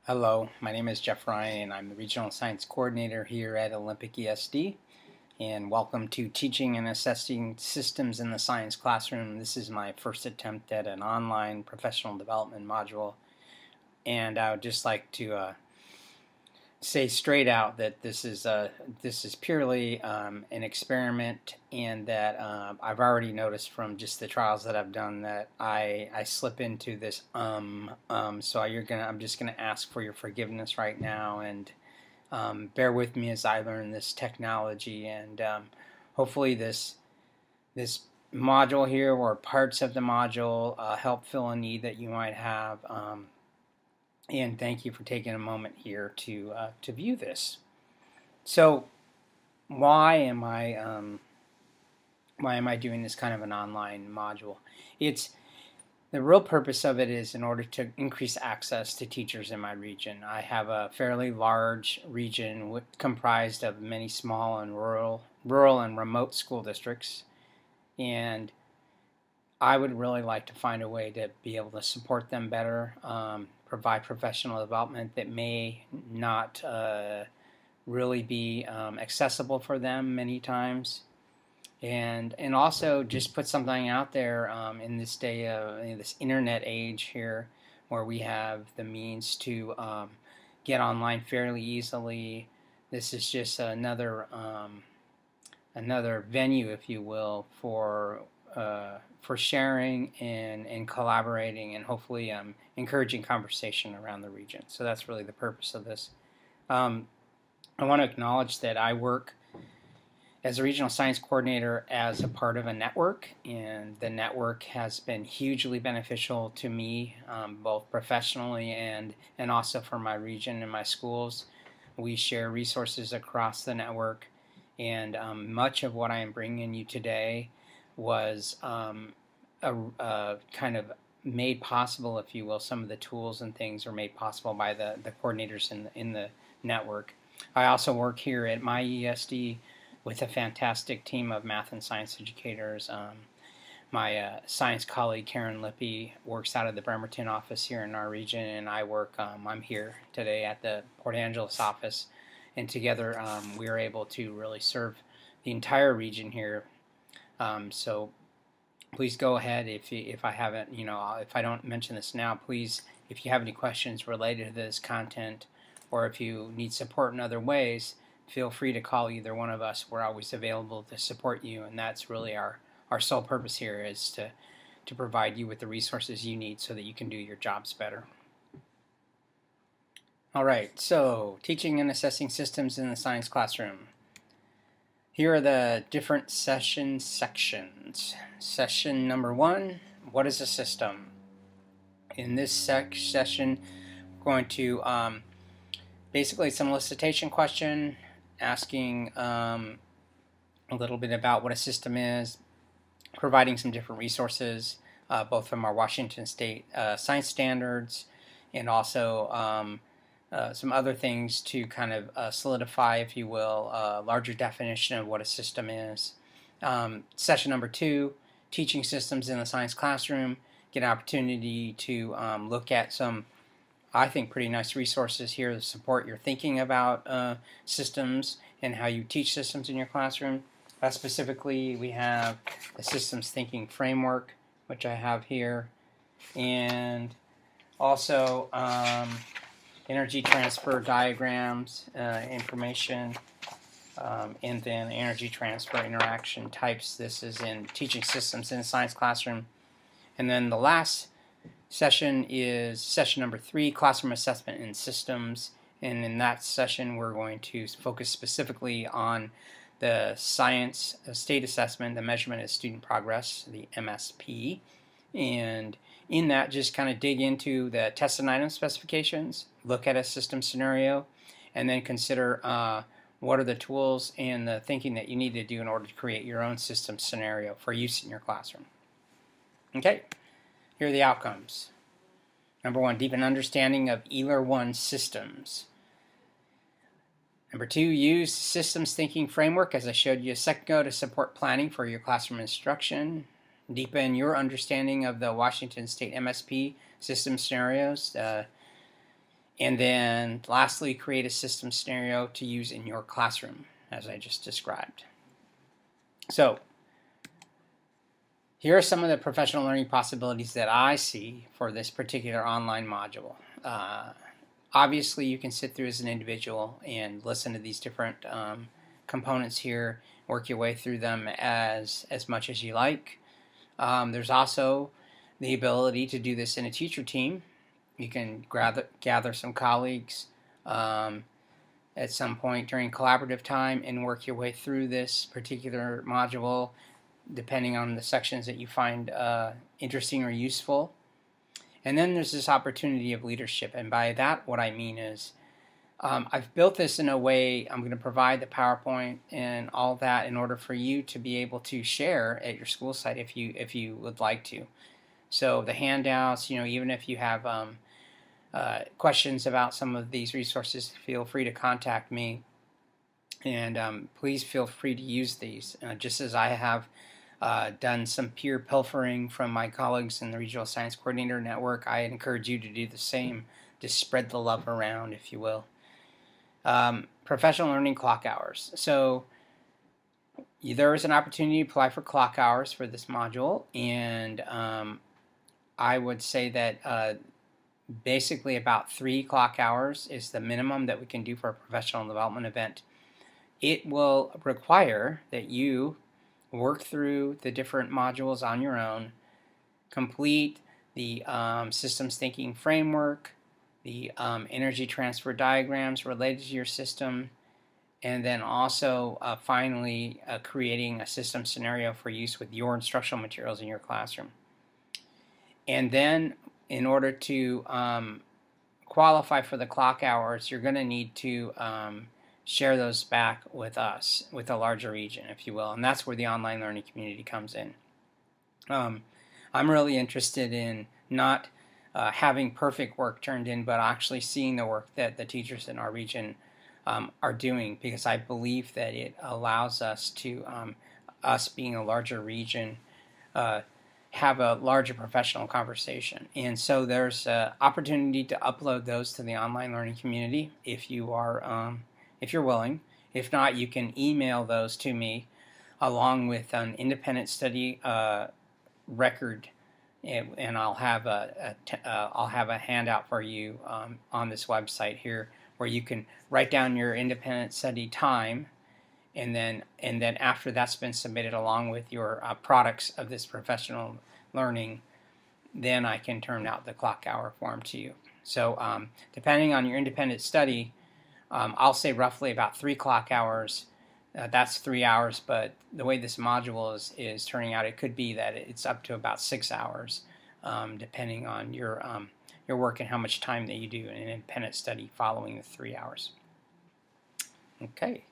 Hello, my name is Jeff Ryan and I'm the Regional Science Coordinator here at Olympic ESD, and welcome to Teaching and Assessing Systems in the Science Classroom. This is my first attempt at an online professional development module, and I would just like to say straight out that this is purely an experiment, and that I've already noticed from just the trials that I've done that I slip into this so I'm just gonna ask for your forgiveness right now, and bear with me as I learn this technology, and hopefully this module here or parts of the module help fill a need that you might have. And thank you for taking a moment here to view this. So, why am I doing this kind of an online module? The real purpose of it is in order to increase access to teachers in my region. I have a fairly large region comprised of many small and rural and remote school districts, and I would really like to find a way to be able to support them better, provide professional development that may not really be accessible for them many times, and also just put something out there in this day of this internet age here, where we have the means to get online fairly easily. This is just another venue, if you will, for sharing and collaborating, and hopefully encouraging conversation around the region. So that's really the purpose of this. I want to acknowledge that I work as a regional science coordinator as a part of a network, and the network has been hugely beneficial to me, both professionally and also for my region and my schools. We share resources across the network, and much of what I am bringing you today was kind of made possible, if you will. Some of the tools and things are made possible by the coordinators in the network. I also work here at my ESD with a fantastic team of math and science educators. My science colleague Karen Lippy works out of the Bremerton office here in our region, and I'm here today at the Port Angeles office, and together we are able to really serve the entire region here. So please go ahead, if I haven't, if I don't mention this now, please, if you have any questions related to this content, or if you need support in other ways, feel free to call either one of us. We're always available to support you, and that's really our sole purpose here, is to provide you with the resources you need so that you can do your jobs better. All right, so teaching and assessing systems in the science classroom. Here are the different session sections. Session number 1, what is a system? In this session, we're going to basically some elicitation question, asking a little bit about what a system is, providing some different resources, both from our Washington State science standards, and also some other things to kind of solidify, if you will, a larger definition of what a system is. Session number 2, teaching systems in the science classroom. Get an opportunity to look at some, I think, pretty nice resources here to support your thinking about systems and how you teach systems in your classroom. Specifically, we have the systems thinking framework, which I have here, and also energy transfer diagrams, information, and then energy transfer interaction types. This is in teaching systems in the science classroom. And then the last session is session number 3, classroom assessment in systems. And in that session, we're going to focus specifically on the science state assessment, the measurement of student progress, the MSP. And in that, just kind of dig into the test and item specifications, look at a system scenario, and then consider what are the tools and the thinking that you need to do in order to create your own system scenario for use in your classroom. Okay, here are the outcomes. Number 1, deepen understanding of ELR 1 systems. Number 2, use systems thinking framework, as I showed you a second ago, to support planning for your classroom instruction. Deepen your understanding of the Washington State MSP system scenarios. And then lastly, create a system scenario to use in your classroom, as I just described. So here are some of the professional learning possibilities that I see for this particular online module. Obviously, you can sit through as an individual and listen to these different components here, work your way through them as much as you like. There's also the ability to do this in a teacher team. You can gather some colleagues at some point during collaborative time and work your way through this particular module, depending on the sections that you find interesting or useful. And then there's this opportunity of leadership, and by that what I mean is I've built this in a way, I'm going to provide the PowerPoint and all that in order for you to be able to share at your school site if you would like to. So the handouts, even if you have questions about some of these resources, feel free to contact me, and please feel free to use these. Just as I have done some peer pilfering from my colleagues in the Regional Science Coordinator Network, I encourage you to do the same, to spread the love around, if you will. Professional learning clock hours. So there is an opportunity to apply for clock hours for this module, and I would say that basically about 3 clock hours is the minimum that we can do for a professional development event. It will require that you work through the different modules on your own, complete the systems thinking framework, the energy transfer diagrams related to your system, and then also finally creating a system scenario for use with your instructional materials in your classroom. And then in order to qualify for the clock hours, you're going to need to share those back with us, with a larger region, if you will, and that's where the online learning community comes in. I'm really interested in not having perfect work turned in, but actually seeing the work that the teachers in our region are doing, because I believe that it allows us to, us being a larger region, have a larger professional conversation. And so there's an opportunity to upload those to the online learning community if you are if you're willing. If not, you can email those to me along with an independent study record, and I'll have a handout for you on this website here where you can write down your independent study time, and then after that's been submitted along with your products of this professional learning, then I can turn out the clock hour form to you. So depending on your independent study, I'll say roughly about 3 clock hours. That's 3 hours, but the way this module is turning out, it could be that it's up to about 6 hours, depending on your work and how much time that you do in an independent study following the 3 hours. Okay.